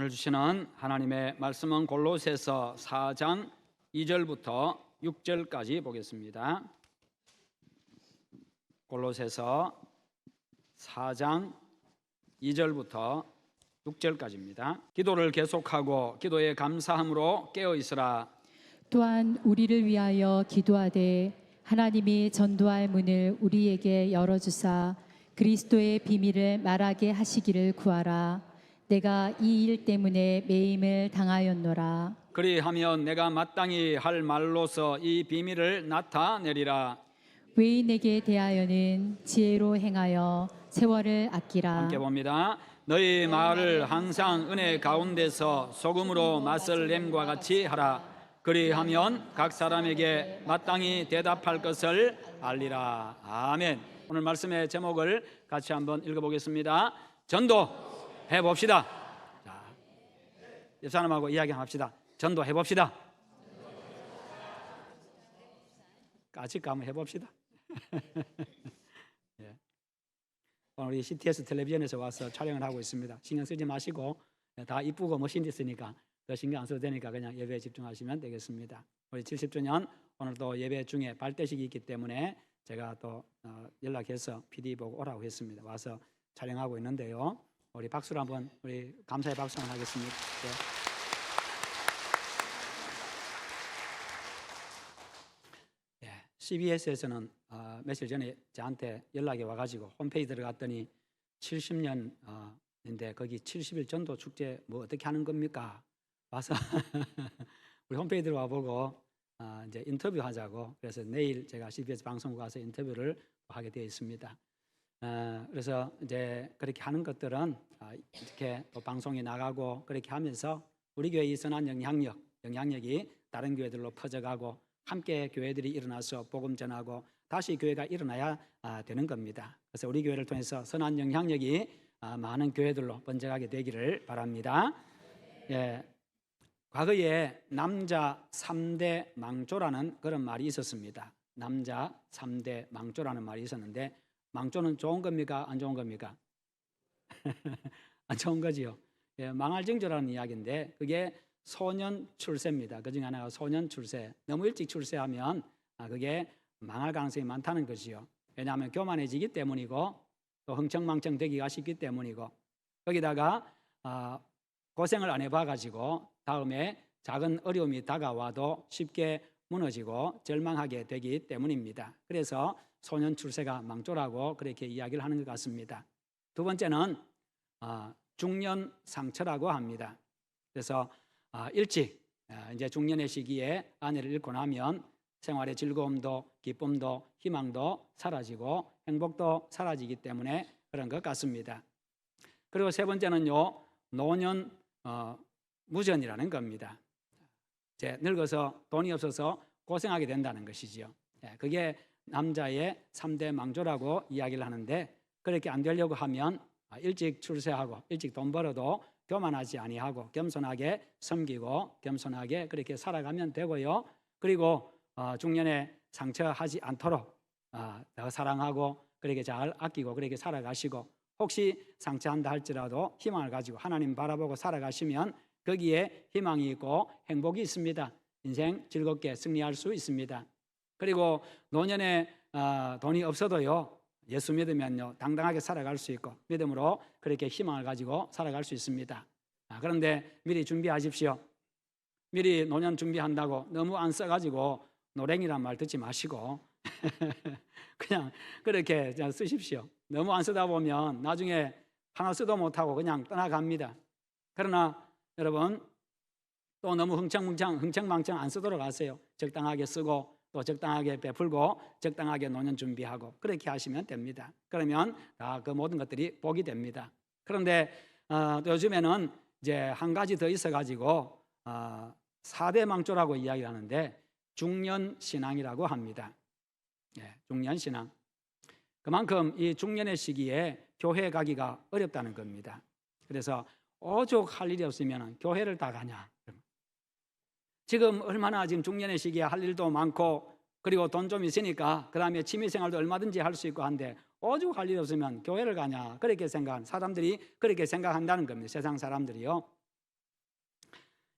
오늘 주시는 하나님의 말씀은 골로새서 4장 2절부터 6절까지 보겠습니다. 골로새서 4장 2절부터 6절까지입니다. 기도를 계속하고 기도에 감사함으로 깨어 있으라. 또한 우리를 위하여 기도하되 하나님이 전도할 문을 우리에게 열어주사 그리스도의 비밀을 말하게 하시기를 구하라. 내가 이 일 때문에 매임을 당하였노라. 그리하면 내가 마땅히 할 말로서 이 비밀을 나타내리라. 외인에게 대하여는 지혜로 행하여 세월을 아끼라. 함께 봅니다. 너희 말을 항상 은혜 가운데서 소금으로 맛을 냄과 같이 하라. 그리하면 각 사람에게 마땅히 대답할 것을 알리라. 아멘. 오늘 말씀의 제목을 같이 한번 읽어보겠습니다. 전도해 봅시다. 자, 옆 사람하고 이야기 합시다. 전도해 봅시다. 같이 한번 해봅시다. 예. 오늘 우리 CTS 텔레비전에서 와서 촬영을 하고 있습니다. 신경 쓰지 마시고 다 이쁘고 멋진 데 있으니까 더 신경 안 써도 되니까 그냥 예배에 집중하시면 되겠습니다. 우리 70주년 오늘 또 예배 중에 발대식이 있기 때문에 제가 또 연락해서 PD 보고 오라고 했습니다. 와서 촬영하고 있는데요. 우리 박수로 한번 우리 감사의 박수 한번 하겠습니다. 네. CBS에서는 며칠 전에 저한테 연락이 와가지고 홈페이지 들어갔더니 70년인데 거기 70일 전도 축제 뭐 어떻게 하는 겁니까? 와서 우리 홈페이지 들어와 보고 이제 인터뷰하자고 그래서 내일 제가 CBS 방송국 가서 인터뷰를 하게 되어 있습니다. 그래서 이제 그렇게 하는 것들은 이렇게 또 방송에 나가고 그렇게 하면서 우리 교회 이 선한 영향력이 다른 교회들로 퍼져가고 함께 교회들이 일어나서 복음 전하고 다시 교회가 일어나야 되는 겁니다. 그래서 우리 교회를 통해서 선한 영향력이 많은 교회들로 번져가게 되기를 바랍니다. 예, 과거에 남자 3대 망조라는 그런 말이 있었습니다. 남자 3대 망조라는 말이 있었는데 망조는 좋은 겁니까? 안 좋은 겁니까? 안 좋은 거지요. 예, 망할 징조라는 이야기인데 그게 소년 출세입니다. 그중에 하나가 소년 출세. 너무 일찍 출세하면 그게 망할 가능성이 많다는 것이요. 왜냐하면 교만해지기 때문이고 또 흥청망청 되기가 쉽기 때문이고 거기다가 고생을 안 해봐가지고 다음에 작은 어려움이 다가와도 쉽게 무너지고 절망하게 되기 때문입니다. 그래서 소년 출세가 망조라고 그렇게 이야기를 하는 것 같습니다. 두 번째는 중년 상처라고 합니다. 그래서 일찍 이제 중년의 시기에 아내를 잃고 나면 생활의 즐거움도 기쁨도 희망도 사라지고 행복도 사라지기 때문에 그런 것 같습니다. 그리고 세 번째는요, 노년 무전이라는 겁니다. 이제 늙어서 돈이 없어서 고생하게 된다는 것이지요. 그게 남자의 3대 망조라고 이야기를 하는데 그렇게 안 되려고 하면 일찍 출세하고 일찍 돈 벌어도 교만하지 아니하고 겸손하게 섬기고 겸손하게 그렇게 살아가면 되고요. 그리고 중년에 상처하지 않도록 더 사랑하고 그렇게 잘 아끼고 그렇게 살아가시고 혹시 상처한다 할지라도 희망을 가지고 하나님 바라보고 살아가시면 거기에 희망이 있고 행복이 있습니다. 인생 즐겁게 승리할 수 있습니다. 그리고 노년에 돈이 없어도요 예수 믿으면요 당당하게 살아갈 수 있고 믿음으로 그렇게 희망을 가지고 살아갈 수 있습니다. 그런데 미리 준비하십시오. 미리 노년 준비한다고 너무 안 써가지고 노랭이란 말 듣지 마시고 그냥 그렇게 쓰십시오. 너무 안 쓰다 보면 나중에 하나 쓰도 못하고 그냥 떠나갑니다. 그러나 여러분 또 너무 흥청망청 안 쓰도록 하세요. 적당하게 쓰고 또 적당하게 베풀고 적당하게 노년 준비하고 그렇게 하시면 됩니다. 그러면 다 그 모든 것들이 복이 됩니다. 그런데 요즘에는 이제 한 가지 더 있어가지고 4대 망조라고 이야기하는데 중년 신앙이라고 합니다. 중년 신앙. 그만큼 이 중년의 시기에 교회 가기가 어렵다는 겁니다. 그래서 오죽 할 일이 없으면 교회를 다 가냐. 지금 얼마나 지금 중년의 시기에 할 일도 많고 그리고 돈 좀 있으니까 그 다음에 취미생활도 얼마든지 할 수 있고 한데 오죽 할 일 없으면 교회를 가냐 그렇게 생각하는 사람들이 그렇게 생각한다는 겁니다. 세상 사람들이요.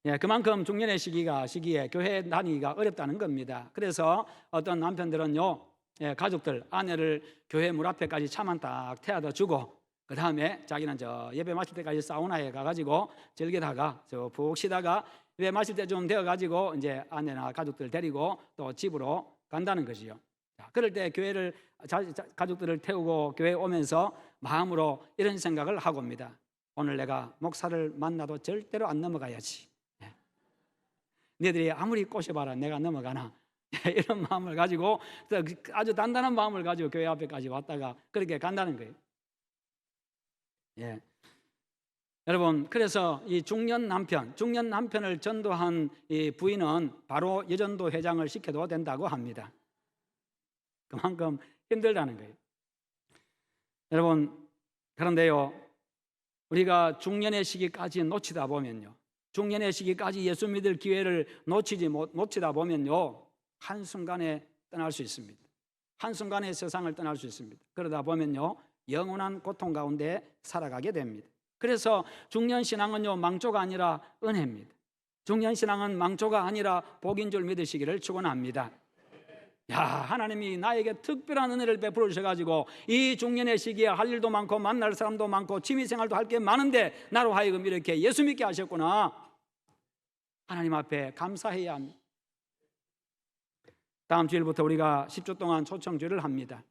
예, 그만큼 중년의 시기에 교회 다니기가 어렵다는 겁니다. 그래서 어떤 남편들은요, 예, 가족들, 아내를 교회 문 앞에까지 차만 딱 태워다 주고, 그 다음에 자기는 저 예배 마칠 때까지 사우나에 가가지고 즐기다가 저 푹 쉬다가 예배 마칠 때 좀 되어가지고 이제 아내나 가족들 데리고 또 집으로 간다는 것이요. 자, 그럴 때 교회를 가족들을 태우고 교회 오면서 마음으로 이런 생각을 하고 옵니다. 오늘 내가 목사를 만나도 절대로 안 넘어가야지. 너희들이 아무리 꼬셔봐라 내가 넘어가나. 이런 마음을 가지고 아주 단단한 마음을 가지고 교회 앞에까지 왔다가 그렇게 간다는 거예요. 예. 여러분, 그래서 이 중년 남편을 전도한 이 부인은 바로 여전도 회장을 시켜도 된다고 합니다. 그만큼 힘들다는 거예요. 여러분, 그런데요, 우리가 중년의 시기까지 놓치다 보면요, 중년의 시기까지 예수 믿을 기회를 놓치다 보면요, 한순간에 떠날 수 있습니다. 한순간에 세상을 떠날 수 있습니다. 그러다 보면요, 영원한 고통 가운데 살아가게 됩니다. 그래서 중년신앙은요, 망조가 아니라 은혜입니다. 중년신앙은 망조가 아니라 복인 줄 믿으시기를 축원합니다. 야, 하나님이 나에게 특별한 은혜를 베풀어 주셔가지고 이 중년의 시기에 할 일도 많고 만날 사람도 많고 취미생활도 할 게 많은데 나로 하여금 이렇게 예수 믿게 하셨구나. 하나님 앞에 감사해야 합니다. 다음 주일부터 우리가 10주 동안 초청주를 합니다.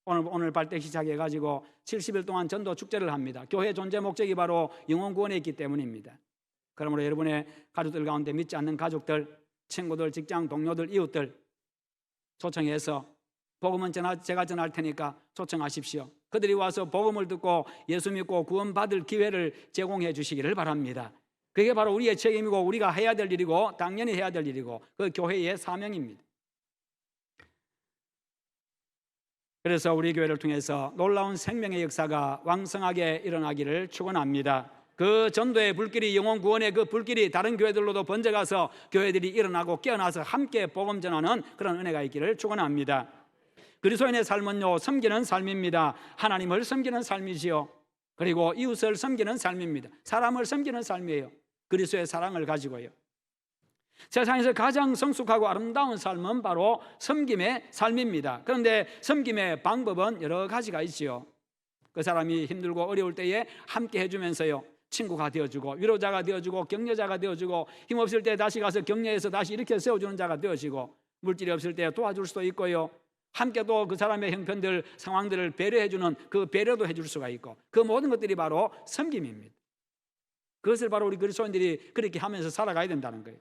오늘 발대 시작해가지고 70일 동안 전도 축제를 합니다. 교회 존재 목적이 바로 영혼 구원에 있기 때문입니다. 그러므로 여러분의 가족들 가운데 믿지 않는 가족들, 친구들, 직장 동료들, 이웃들 초청해서 복음은 제가 전할 테니까 초청하십시오. 그들이 와서 복음을 듣고 예수 믿고 구원받을 기회를 제공해 주시기를 바랍니다. 그게 바로 우리의 책임이고 우리가 해야 될 일이고 당연히 해야 될 일이고 그 교회의 사명입니다. 그래서 우리 교회를 통해서 놀라운 생명의 역사가 왕성하게 일어나기를 축원합니다. 그 전도의 불길이, 영혼 구원의 그 불길이 다른 교회들로도 번져가서 교회들이 일어나고 깨어나서 함께 복음 전하는 그런 은혜가 있기를 축원합니다. 그리스도인의 삶은요, 섬기는 삶입니다. 하나님을 섬기는 삶이지요. 그리고 이웃을 섬기는 삶입니다. 사람을 섬기는 삶이에요. 그리스도의 사랑을 가지고요. 세상에서 가장 성숙하고 아름다운 삶은 바로 섬김의 삶입니다. 그런데 섬김의 방법은 여러 가지가 있지요. 그 사람이 힘들고 어려울 때에 함께 해주면서요, 친구가 되어주고 위로자가 되어주고 격려자가 되어주고 힘없을 때 다시 가서 격려해서 다시 이렇게 세워주는 자가 되어지고 물질이 없을 때 도와줄 수도 있고요, 함께 또 그 사람의 형편들 상황들을 배려해주는 그 배려도 해줄 수가 있고, 그 모든 것들이 바로 섬김입니다. 그것을 바로 우리 그리스도인들이 그렇게 하면서 살아가야 된다는 거예요.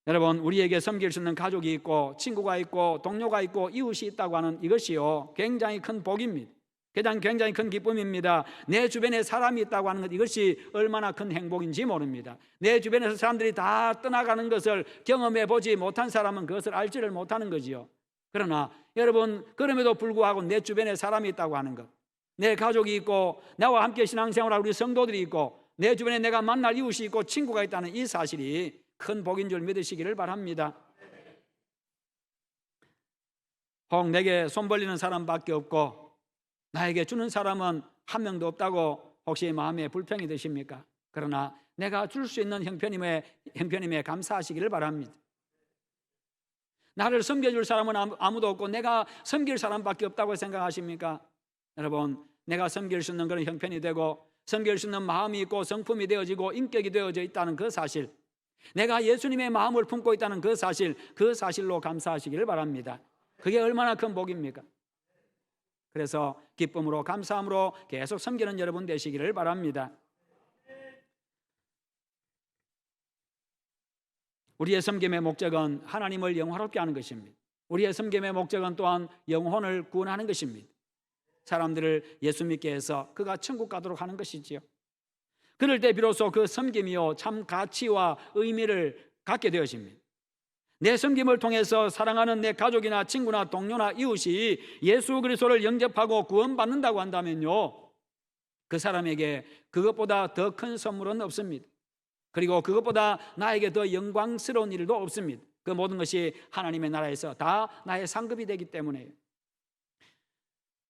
여러분, 우리에게 섬길 수 있는 가족이 있고 친구가 있고 동료가 있고 이웃이 있다고 하는 이것이요, 굉장히 큰 복입니다. 굉장히 큰 기쁨입니다. 내 주변에 사람이 있다고 하는 것, 이것이 얼마나 큰 행복인지 모릅니다. 내 주변에서 사람들이 다 떠나가는 것을 경험해 보지 못한 사람은 그것을 알지를 못하는 거지요. 그러나 여러분, 그럼에도 불구하고 내 주변에 사람이 있다고 하는 것, 내 가족이 있고 나와 함께 신앙생활할 우리 성도들이 있고 내 주변에 내가 만날 이웃이 있고 친구가 있다는 이 사실이 큰 복인 줄 믿으시기를 바랍니다. 혹 내게 손 벌리는 사람밖에 없고 나에게 주는 사람은 한 명도 없다고 혹시 마음에 불평이 드십니까? 그러나 내가 줄 수 있는 형편임에 감사하시기를 바랍니다. 나를 섬겨줄 사람은 아무도 없고 내가 섬길 사람밖에 없다고 생각하십니까? 여러분, 내가 섬길 수 있는 그런 형편이 되고 섬길 수 있는 마음이 있고 성품이 되어지고 인격이 되어져 있다는 그 사실, 내가 예수님의 마음을 품고 있다는 그 사실로 감사하시기를 바랍니다. 그게 얼마나 큰 복입니까? 그래서 기쁨으로 감사함으로 계속 섬기는 여러분 되시기를 바랍니다. 우리의 섬김의 목적은 하나님을 영화롭게 하는 것입니다. 우리의 섬김의 목적은 또한 영혼을 구원하는 것입니다. 사람들을 예수 믿게 해서 그가 천국 가도록 하는 것이지요. 그럴 때 비로소 그 섬김이요, 참 가치와 의미를 갖게 되어집니다. 내 섬김을 통해서 사랑하는 내 가족이나 친구나 동료나 이웃이 예수 그리스도를 영접하고 구원받는다고 한다면요, 그 사람에게 그것보다 더 큰 선물은 없습니다. 그리고 그것보다 나에게 더 영광스러운 일도 없습니다. 그 모든 것이 하나님의 나라에서 다 나의 상급이 되기 때문에요.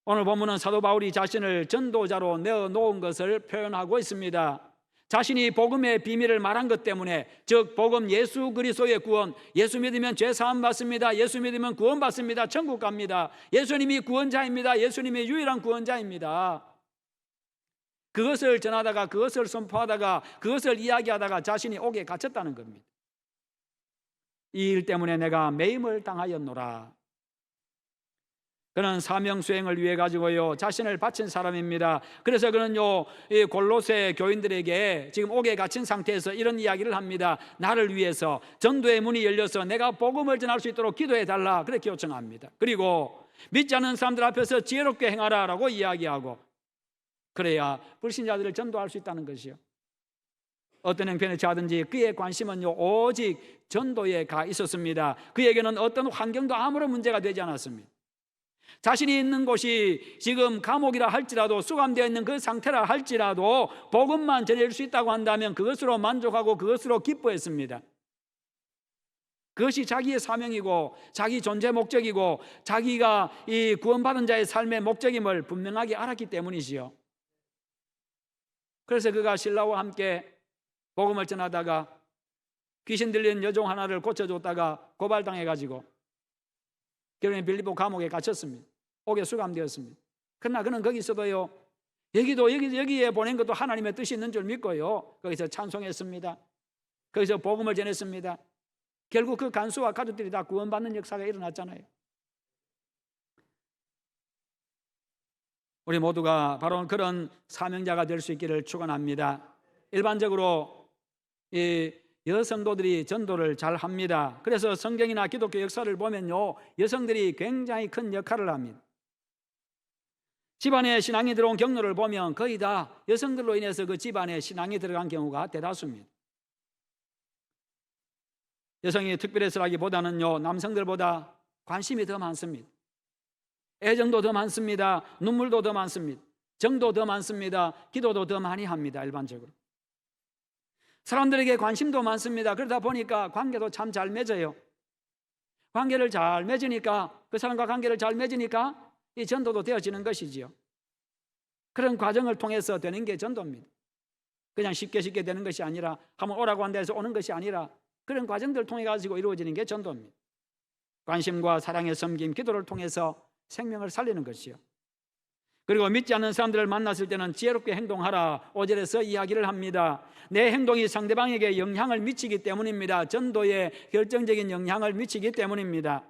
오늘 본문은 사도 바울이 자신을 전도자로 내어놓은 것을 표현하고 있습니다. 자신이 복음의 비밀을 말한 것 때문에, 즉 복음 예수 그리스도의 구원, 예수 믿으면 죄 사함 받습니다. 예수 믿으면 구원 받습니다. 천국 갑니다. 예수님이 구원자입니다. 예수님이 유일한 구원자입니다. 그것을 전하다가, 그것을 선포하다가, 그것을 이야기하다가 자신이 옥에 갇혔다는 겁니다. 이 일 때문에 내가 매임을 당하였노라. 그는 사명 수행을 위해 가지고요 자신을 바친 사람입니다. 그래서 그는요 이 골로새 교인들에게 지금 옥에 갇힌 상태에서 이런 이야기를 합니다. 나를 위해서 전도의 문이 열려서 내가 복음을 전할 수 있도록 기도해 달라, 그렇게 요청합니다. 그리고 믿지 않는 사람들 앞에서 지혜롭게 행하라라고 이야기하고, 그래야 불신자들을 전도할 수 있다는 것이요. 어떤 형편에 처하든지 그의 관심은요 오직 전도에 가 있었습니다. 그에게는 어떤 환경도 아무런 문제가 되지 않았습니다. 자신이 있는 곳이 지금 감옥이라 할지라도, 수감되어 있는 그 상태라 할지라도 복음만 전해줄 수 있다고 한다면 그것으로 만족하고 그것으로 기뻐했습니다. 그것이 자기의 사명이고 자기 존재 목적이고 자기가 이 구원받은 자의 삶의 목적임을 분명하게 알았기 때문이지요. 그래서 그가 신라와 함께 복음을 전하다가 귀신 들린 여종 하나를 고쳐줬다가 고발당해가지고 결국에 빌립보 감옥에 갇혔습니다. 옥에 수감되었습니다. 그러나 그는 거기서도요 여기에 보낸 것도 하나님의 뜻이 있는 줄 믿고요 거기서 찬송했습니다. 거기서 복음을 전했습니다. 결국 그 간수와 가족들이 다 구원받는 역사가 일어났잖아요. 우리 모두가 바로 그런 사명자가 될 수 있기를 축원합니다. 일반적으로 이 여성도들이 전도를 잘 합니다. 그래서 성경이나 기독교 역사를 보면요 여성들이 굉장히 큰 역할을 합니다. 집안에 신앙이 들어온 경로를 보면 거의 다 여성들로 인해서 그 집안에 신앙이 들어간 경우가 대다수입니다. 여성이 특별해서라기보다는요 남성들보다 관심이 더 많습니다. 애정도 더 많습니다. 눈물도 더 많습니다. 정도 더 많습니다. 기도도 더 많이 합니다. 일반적으로 사람들에게 관심도 많습니다. 그러다 보니까 관계도 참 잘 맺어요. 관계를 잘 맺으니까, 그 사람과 관계를 잘 맺으니까 이 전도도 되어지는 것이지요. 그런 과정을 통해서 되는 게 전도입니다. 그냥 쉽게 되는 것이 아니라, 한번 오라고 한 데서 오는 것이 아니라 그런 과정들을 통해 가지고 이루어지는 게 전도입니다. 관심과 사랑의 섬김, 기도를 통해서 생명을 살리는 것이요. 그리고 믿지 않는 사람들을 만났을 때는 지혜롭게 행동하라 5절에서 이야기를 합니다. 내 행동이 상대방에게 영향을 미치기 때문입니다. 전도에 결정적인 영향을 미치기 때문입니다.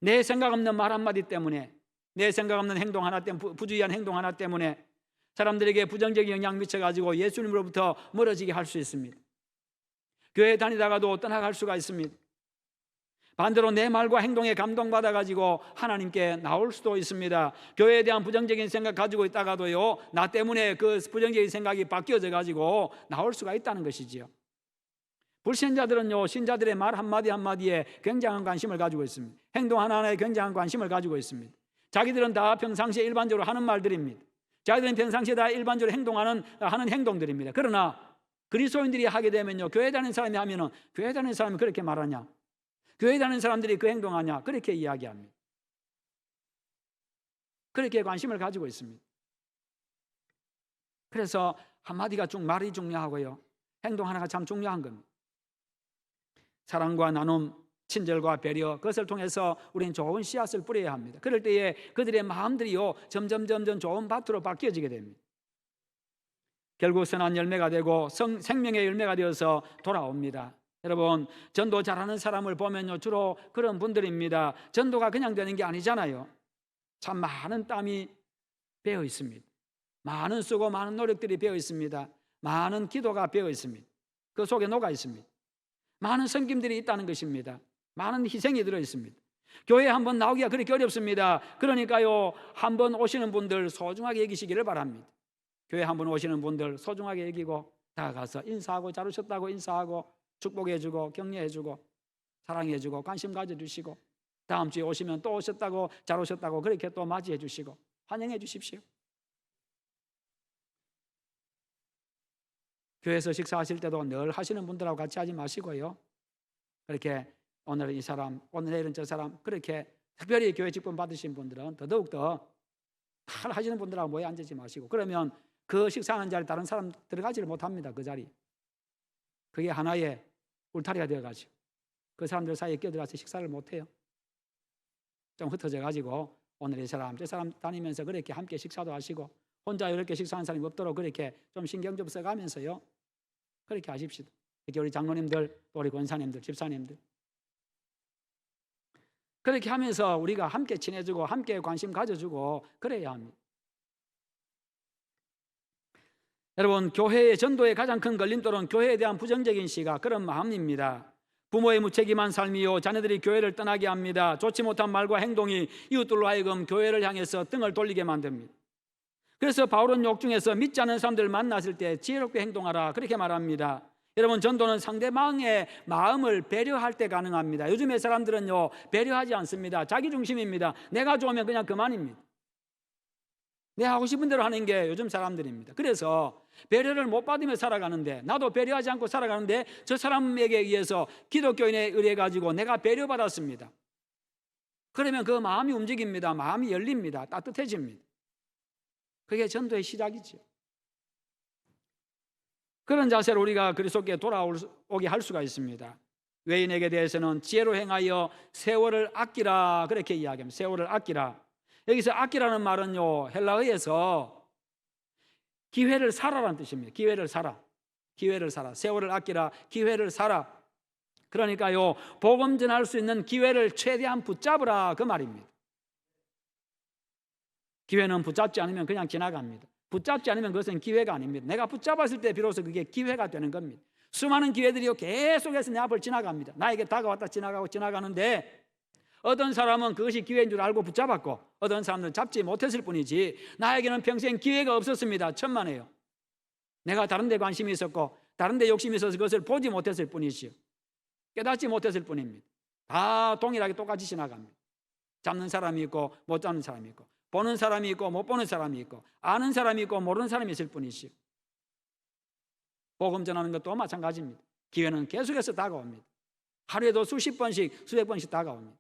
내 생각 없는 말 한마디 때문에, 내 생각 없는 행동 하나 때문에, 부주의한 행동 하나 때문에 사람들에게 부정적인 영향 미쳐가지고 예수님으로부터 멀어지게 할 수 있습니다. 교회 다니다가도 떠나갈 수가 있습니다. 반대로 내 말과 행동에 감동받아가지고 하나님께 나올 수도 있습니다. 교회에 대한 부정적인 생각 가지고 있다가도요 나 때문에 그 부정적인 생각이 바뀌어져가지고 나올 수가 있다는 것이지요. 불신자들은요 신자들의 말 한마디 한마디에 굉장한 관심을 가지고 있습니다. 행동 하나하나에 굉장한 관심을 가지고 있습니다. 자기들은 다 평상시에 일반적으로 하는 말들입니다. 자기들은 평상시에 다 일반적으로 하는 행동들입니다. 그러나 그리스도인들이 하게 되면요 교회 다니는 사람이 하면은 교회 다니는 사람이 그렇게 말하냐, 교회 다니는 사람들이 그 행동하냐, 그렇게 이야기합니다. 그렇게 관심을 가지고 있습니다. 그래서 한마디가 말이 중요하고요 행동 하나가 참 중요한 겁니다. 사랑과 나눔, 친절과 배려, 그것을 통해서 우리는 좋은 씨앗을 뿌려야 합니다. 그럴 때에 그들의 마음들이요 점점 좋은 밭으로 바뀌어지게 됩니다. 결국 선한 열매가 되고 생명의 열매가 되어서 돌아옵니다. 여러분 전도 잘하는 사람을 보면요 주로 그런 분들입니다. 전도가 그냥 되는 게 아니잖아요. 참 많은 땀이 배어 있습니다. 많은 수고, 많은 노력들이 배어 있습니다. 많은 기도가 배어 있습니다. 그 속에 녹아 있습니다. 많은 섬김들이 있다는 것입니다. 많은 희생이 들어 있습니다. 교회에 한번 나오기가 그렇게 어렵습니다. 그러니까요 한번 오시는 분들 소중하게 여기시기를 바랍니다. 교회 한번 오시는 분들 소중하게 여기고 다가가서 인사하고, 잘 오셨다고 인사하고, 축복해주고, 격려해주고, 사랑해주고, 관심 가져주시고, 다음 주에 오시면 또 오셨다고, 잘 오셨다고 그렇게 또 맞이해주시고 환영해 주십시오. 교회에서 식사하실 때도 늘 하시는 분들하고 같이 하지 마시고요 그렇게 오늘은 이 사람, 오늘 내일은 저 사람, 그렇게 특별히 교회 직분 받으신 분들은 더더욱더 잘 하시는 분들하고 모여 앉지 마시고, 그러면 그 식사하는 자리에 다른 사람 들어가지를 못합니다. 그 자리. 그게 하나의 울타리가 되어가지고 그 사람들 사이에 끼어들어가서 식사를 못해요. 좀 흩어져가지고 오늘 이 사람 저 사람 다니면서 그렇게 함께 식사도 하시고 혼자 이렇게 식사하는 사람이 없도록 그렇게 좀 신경 좀 써가면서요. 그렇게 하십시다. 특히 우리 장로님들, 또 우리 권사님들, 집사님들. 그렇게 하면서 우리가 함께 친해지고 함께 관심 가져주고 그래야 합니다. 여러분, 교회의 전도의 가장 큰 걸림돌은 교회에 대한 부정적인 시각, 그런 마음입니다. 부모의 무책임한 삶이요, 자녀들이 교회를 떠나게 합니다. 좋지 못한 말과 행동이 이웃들로 하여금 교회를 향해서 등을 돌리게 만듭니다. 그래서 바울은 욕중에서 믿지 않는 사람들을 만났을 때 지혜롭게 행동하라 그렇게 말합니다. 여러분, 전도는 상대방의 마음을 배려할 때 가능합니다. 요즘의 사람들은요, 배려하지 않습니다. 자기중심입니다. 내가 좋으면 그냥 그만입니다. 내 하고 싶은 대로 하는 게 요즘 사람들입니다. 그래서 배려를 못 받으며 살아가는데, 나도 배려하지 않고 살아가는데 저 사람에게 의해서 기독교인에 의해 가지고 내가 배려받았습니다. 그러면 그 마음이 움직입니다. 마음이 열립니다. 따뜻해집니다. 그게 전도의 시작이죠. 그런 자세로 우리가 그리스도께 돌아오게 할 수가 있습니다. 외인에게 대해서는 지혜로 행하여 세월을 아끼라 그렇게 이야기합니다. 세월을 아끼라. 여기서 아끼라는 말은요, 헬라어에서 기회를 사라라는 뜻입니다. 기회를 사라. 기회를 사라. 세월을 아끼라. 기회를 사라. 그러니까요, 복음 전할 수 있는 기회를 최대한 붙잡으라 그 말입니다. 기회는 붙잡지 않으면 그냥 지나갑니다. 붙잡지 않으면 그것은 기회가 아닙니다. 내가 붙잡았을 때 비로소 그게 기회가 되는 겁니다. 수많은 기회들이요 계속해서 내 앞을 지나갑니다. 나에게 다가왔다 지나가고 지나가는데 어떤 사람은 그것이 기회인 줄 알고 붙잡았고 어떤 사람들은 잡지 못했을 뿐이지 나에게는 평생 기회가 없었습니다. 천만에요. 내가 다른 데 관심이 있었고 다른 데 욕심이 있어서 그것을 보지 못했을 뿐이지요. 깨닫지 못했을 뿐입니다. 다 동일하게 똑같이 지나갑니다. 잡는 사람이 있고 못 잡는 사람이 있고 보는 사람이 있고 못 보는 사람이 있고 아는 사람이 있고 모르는 사람이 있을 뿐이지요. 복음 전하는 것도 마찬가지입니다. 기회는 계속해서 다가옵니다. 하루에도 수십 번씩 수백 번씩 다가옵니다.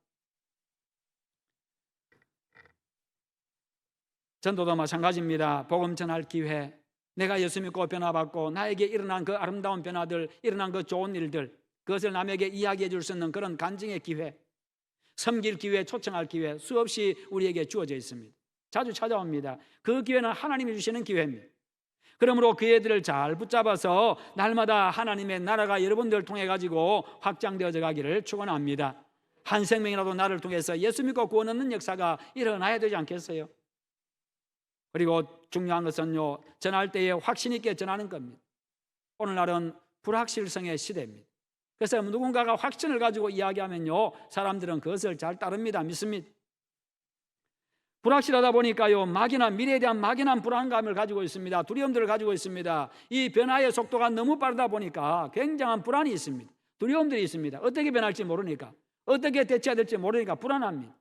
전도도 마찬가지입니다. 복음 전할 기회, 내가 예수 믿고 변화받고 나에게 일어난 그 아름다운 변화들, 일어난 그 좋은 일들, 그것을 남에게 이야기해 줄 수 있는 그런 간증의 기회, 섬길 기회, 초청할 기회 수없이 우리에게 주어져 있습니다. 자주 찾아옵니다. 그 기회는 하나님이 주시는 기회입니다. 그러므로 그 애들을 잘 붙잡아서 날마다 하나님의 나라가 여러분들을 통해 가지고 확장되어져 가기를 축원합니다. 한 생명이라도 나를 통해서 예수 믿고 구원 얻는 역사가 일어나야 되지 않겠어요? 그리고 중요한 것은요, 전할 때에 확신 있게 전하는 겁니다. 오늘날은 불확실성의 시대입니다. 그래서 누군가가 확신을 가지고 이야기하면요, 사람들은 그것을 잘 따릅니다. 믿습니다. 불확실하다 보니까요, 막연한 미래에 대한 막연한 불안감을 가지고 있습니다. 두려움들을 가지고 있습니다. 이 변화의 속도가 너무 빠르다 보니까 굉장한 불안이 있습니다. 두려움들이 있습니다. 어떻게 변할지 모르니까, 어떻게 대처해야 될지 모르니까 불안합니다.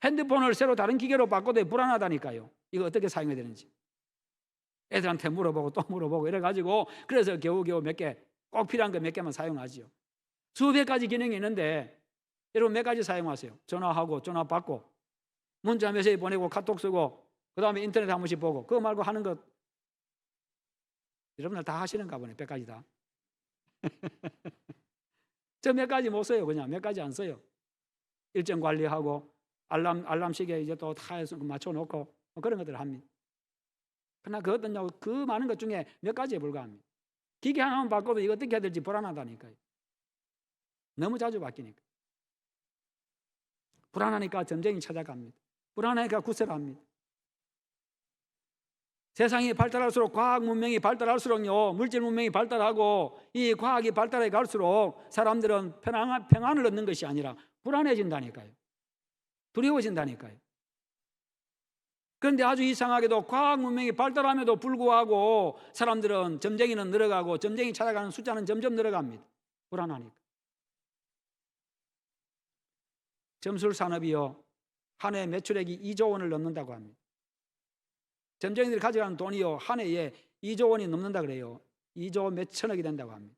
핸드폰을 새로 다른 기계로 바꿔도 불안하다니까요. 이거 어떻게 사용해야 되는지 애들한테 물어보고 또 물어보고 이래가지고 그래서 겨우겨우 몇 개, 꼭 필요한 거 몇 개만 사용하지요. 수백 가지 기능이 있는데 여러분 몇 가지 사용하세요? 전화하고 전화 받고 문자 메시지 보내고 카톡 쓰고 그 다음에 인터넷 한 번씩 보고 그거 말고 하는 것 여러분들 다 하시는가 보네. 100가지 다. 저 몇 가지 못 써요. 그냥 몇 가지 안 써요. 일정 관리하고 알람 시계 이제 또 다 맞춰놓고 그런 것들을 합니다. 그러나 그것은요, 그 많은 것 중에 몇 가지에 불과합니다. 기계 하나만 바꿔도 이거 어떻게 해야 될지 불안하다니까요. 너무 자주 바뀌니까. 불안하니까 전쟁이 찾아갑니다. 불안하니까 구설합니다. 세상이 발달할수록 과학 문명이 발달할수록요, 물질 문명이 발달하고 이 과학이 발달해 갈수록 사람들은 평안을 얻는 것이 아니라 불안해진다니까요. 두려워진다니까요. 그런데 아주 이상하게도 과학 문명이 발달함에도 불구하고 사람들은 점쟁이는 늘어가고 점쟁이 찾아가는 숫자는 점점 늘어갑니다. 불안하니까. 점술 산업이요, 한 해 매출액이 2조 원을 넘는다고 합니다. 점쟁이들이 가져가는 돈이요, 한 해에 2조 원이 넘는다 그래요. 2조 몇 천억이 된다고 합니다.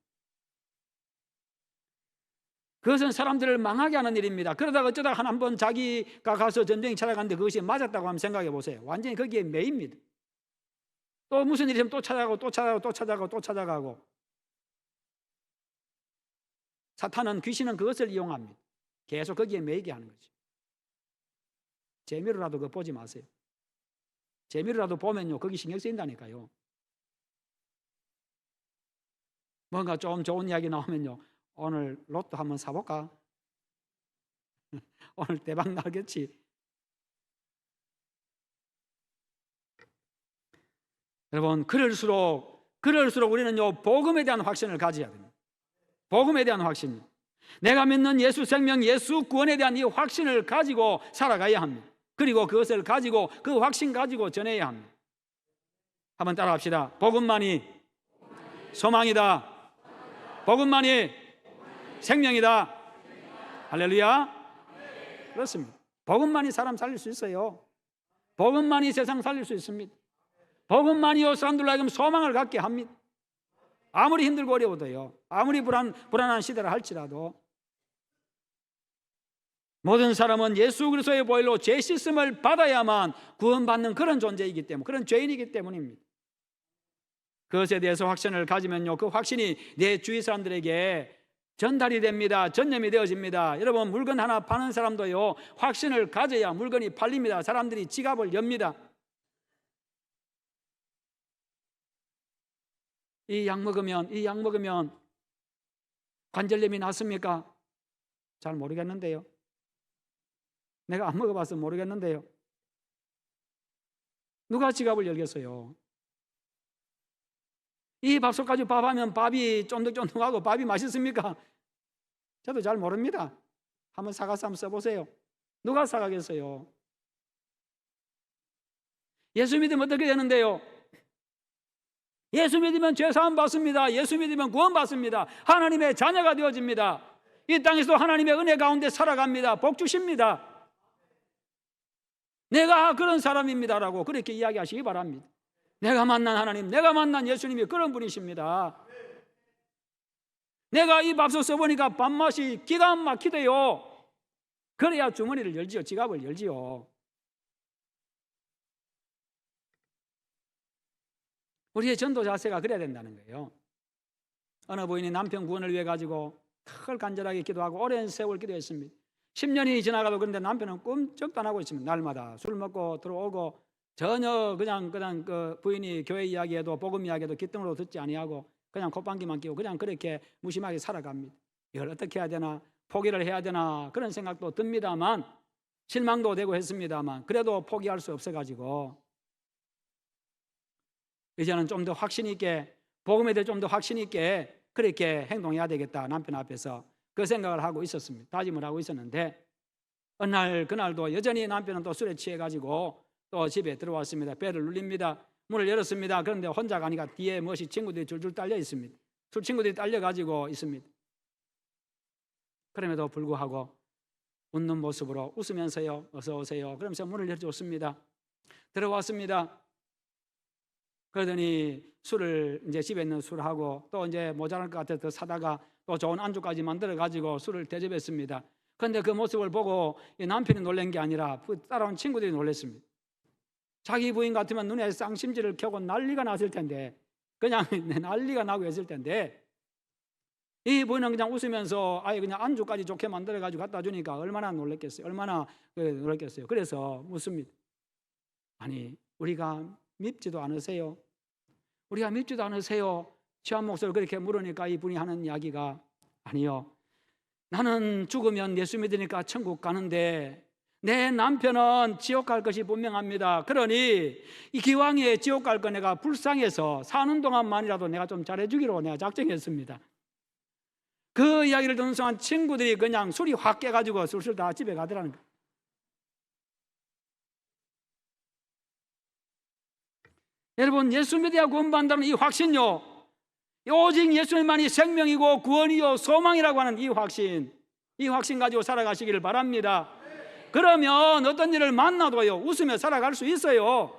그것은 사람들을 망하게 하는 일입니다. 그러다가 어쩌다가 한번 자기가 가서 점쟁이 찾아갔는데 그것이 맞았다고 하면 생각해 보세요. 완전히 거기에 매입니다. 또 무슨 일이 있으면 또 찾아가고 또 찾아가고 또 찾아가고 또 찾아가고. 사탄은, 귀신은 그것을 이용합니다. 계속 거기에 매이게 하는 거죠. 재미로라도 그거 보지 마세요. 재미로라도 보면요, 거기 신경 쓰인다니까요. 뭔가 좀 좋은 이야기 나오면요, 오늘 로또 한번 사볼까? 오늘 대박 나겠지. 여러분, 그럴수록 우리는요, 복음에 대한 확신을 가져야 됩니다. 복음에 대한 확신. 내가 믿는 예수 생명, 예수 구원에 대한 이 확신을 가지고 살아가야 합니다. 그리고 그것을 가지고, 그 확신 가지고 전해야 합니다. 한번 따라합시다. 복음만이 소망이다. 복음만이 생명이다. 할렐루야. 그렇습니다. 복음만이 사람 살릴 수 있어요. 복음만이 세상 살릴 수 있습니다. 복음만이요, 사람들로 하여금 소망을 갖게 합니다. 아무리 힘들고 어려워도요, 아무리 불안한 시대라 할지라도 모든 사람은 예수 그리스도의 보혈로 죄 씻음을 받아야만 구원받는 그런 존재이기 때문에, 그런 죄인이기 때문입니다. 그것에 대해서 확신을 가지면요, 그 확신이 내 주위 사람들에게 전달이 됩니다. 전염이 되어집니다. 여러분, 물건 하나 파는 사람도요, 확신을 가져야 물건이 팔립니다. 사람들이 지갑을 엽니다. 이 약 먹으면 관절염이 낫습니까? 잘 모르겠는데요. 내가 안 먹어봐서 모르겠는데요. 누가 지갑을 열겠어요? 이 밥솥 가지고 밥하면 밥이 쫀득쫀득하고 밥이 맛있습니까? 저도 잘 모릅니다. 한번 사가서 한번 써보세요. 누가 사가겠어요? 예수 믿으면 어떻게 되는데요? 예수 믿으면 죄사함 받습니다. 예수 믿으면 구원 받습니다. 하나님의 자녀가 되어집니다. 이 땅에서 하나님의 은혜 가운데 살아갑니다. 복 주십니다. 내가 그런 사람입니다라고 그렇게 이야기하시기 바랍니다. 내가 만난 하나님, 내가 만난 예수님이 그런 분이십니다. 내가 이 밥솥 써보니까 밥맛이 기가 막히대요. 그래야 주머니를 열지요. 지갑을 열지요. 우리의 전도 자세가 그래야 된다는 거예요. 어느 부인이 남편 구원을 위해 가지고 늘 간절하게 기도하고 오랜 세월 기도했습니다. 10년이 지나가도 그런데 남편은 꿈쩍도 안 하고 있습니다. 날마다 술 먹고 들어오고 전혀 그냥 그 부인이 교회 이야기해도 복음 이야기해도 귀등으로 듣지 아니하고 그냥 콧방귀만 끼고 그냥 그렇게 무심하게 살아갑니다. 이걸 어떻게 해야 되나, 포기를 해야 되나 그런 생각도 듭니다만, 실망도 되고 했습니다만, 그래도 포기할 수 없어가지고 이제는 좀 더 확신 있게, 복음에 대해 좀 더 확신 있게 그렇게 행동해야 되겠다, 남편 앞에서 그 생각을 하고 있었습니다. 다짐을 하고 있었는데 어느 날, 그날도 여전히 남편은 또 술에 취해가지고 또 집에 들어왔습니다. 배를 눌립니다. 문을 열었습니다. 그런데 혼자 가니까 뒤에 멋이 친구들이 줄줄 딸려 있습니다. 술 친구들이 딸려가지고 있습니다. 그럼에도 불구하고 웃는 모습으로 웃으면서요, 어서 오세요 그러면서 문을 열어줬습니다. 들어왔습니다. 그러더니 술을, 이제 집에 있는 술하고 또 이제 모자랄 것 같아서 더 사다가 또 좋은 안주까지 만들어가지고 술을 대접했습니다. 그런데 그 모습을 보고 이 남편이 놀란 게 아니라 따라온 친구들이 놀랐습니다. 자기 부인 같으면 눈에 쌍심지를 켜고 난리가 났을 텐데, 그냥 난리가 나고 했을 텐데, 이 부인은 그냥 웃으면서 아예 그냥 안주까지 좋게 만들어가지고 갖다 주니까 얼마나 놀랐겠어요. 얼마나 놀랐겠어요. 그래서 묻습니다. 아니, 우리가 밉지도 않으세요? 우리가 밉지도 않으세요? 취한 목소리를 그렇게 물으니까 이 분이 하는 이야기가, 아니요, 나는 죽으면 예수 믿으니까 천국 가는데 내 남편은 지옥 갈 것이 분명합니다. 그러니 이 기왕에 지옥 갈 거 내가 불쌍해서 사는 동안만이라도 내가 좀 잘해주기로 내가 작정했습니다. 그 이야기를 듣는 순간 친구들이 그냥 술이 확 깨가지고 술술 다 집에 가더라는 거예요. 여러분, 예수 믿어야 구원받는다는 이 확신요, 오직 예수님만이 생명이고 구원이요 소망이라고 하는 이 확신 가지고 살아가시기를 바랍니다. 그러면 어떤 일을 만나도요 웃으며 살아갈 수 있어요.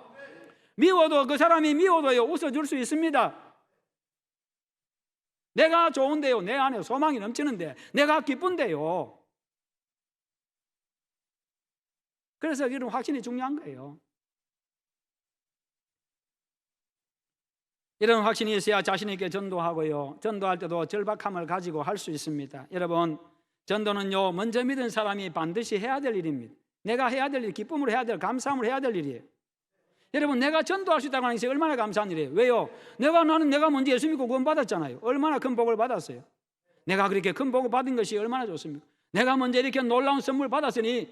미워도, 그 사람이 미워도요 웃어줄 수 있습니다. 내가 좋은데요, 내 안에 소망이 넘치는데, 내가 기쁜데요. 그래서 이런 확신이 중요한 거예요. 이런 확신이 있어야 자신 있게 전도하고요, 전도할 때도 절박함을 가지고 할 수 있습니다. 여러분, 전도는요, 먼저 믿은 사람이 반드시 해야 될 일입니다. 내가 해야 될 일, 기쁨으로 해야 될, 감사함으로 해야 될 일이에요. 여러분, 내가 전도할 수 있다고 하는 것이 얼마나 감사한 일이에요. 왜요? 내가 먼저 예수 믿고 구원 받았잖아요. 얼마나 큰 복을 받았어요. 내가 그렇게 큰 복을 받은 것이 얼마나 좋습니까? 내가 먼저 이렇게 놀라운 선물 받았으니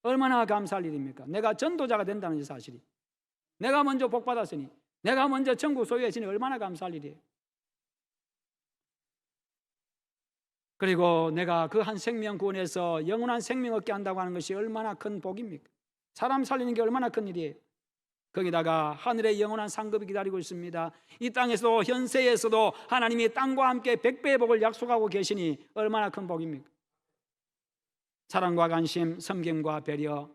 얼마나 감사할 일입니까? 내가 전도자가 된다는 사실이, 내가 먼저 복 받았으니, 내가 먼저 천국 소유했으니 얼마나 감사할 일이에요. 그리고 내가 그 한 생명 구원해서 영원한 생명 얻게 한다고 하는 것이 얼마나 큰 복입니까? 사람 살리는 게 얼마나 큰 일이에요. 거기다가 하늘의 영원한 상급이 기다리고 있습니다. 이 땅에서도, 현세에서도 하나님이 땅과 함께 100배의 복을 약속하고 계시니 얼마나 큰 복입니까? 사랑과 관심, 섬김과 배려,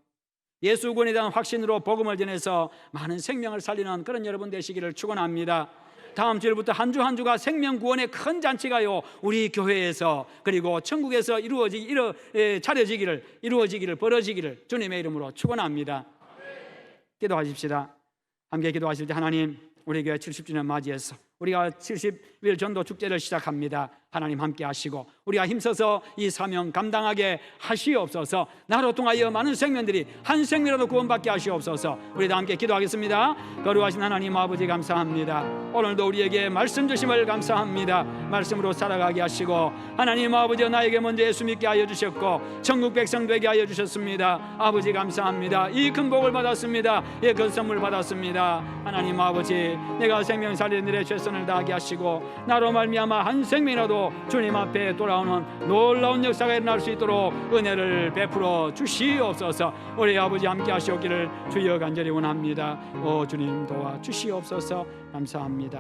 예수 구원에 대한 확신으로 복음을 전해서 많은 생명을 살리는 그런 여러분 되시기를 축원합니다. 다음 주일부터 한 주 한 주가 생명 구원의 큰 잔치가요, 우리 교회에서 그리고 천국에서 이루어지기를 벌어지기를 주님의 이름으로 축원합니다. 기도하십시다. 함께 기도하실 때, 하나님, 우리 교회 70주년 맞이해서 우리가 70일 전도 축제를 시작합니다. 하나님 함께 하시고 우리가 힘써서 이 사명 감당하게 하시옵소서. 나로 통하여 많은 생명들이 한 생명이라도 구원받게 하시옵소서. 우리 다 함께 기도하겠습니다. 거룩하신 하나님 아버지, 감사합니다. 오늘도 우리에게 말씀 주심을 감사합니다. 말씀으로 살아가게 하시고, 하나님 아버지, 나에게 먼저 예수 믿게 하여 주셨고 천국 백성 되게 하여 주셨습니다. 아버지, 감사합니다. 이 큰 복을 받았습니다. 예, 그 선물 받았습니다. 하나님 아버지, 내가 생명 살리는 일에 최선을 다하게 하시고 나로 말미암아 한 생명이라도 주님 앞에 돌아오는 놀라운 역사가 일어날 수 있도록 은혜를 베풀어 주시옵소서. 우리 아버지 함께 하시옵기를 주여 간절히 원합니다. 오 주님, 도와 주시옵소서. 감사합니다.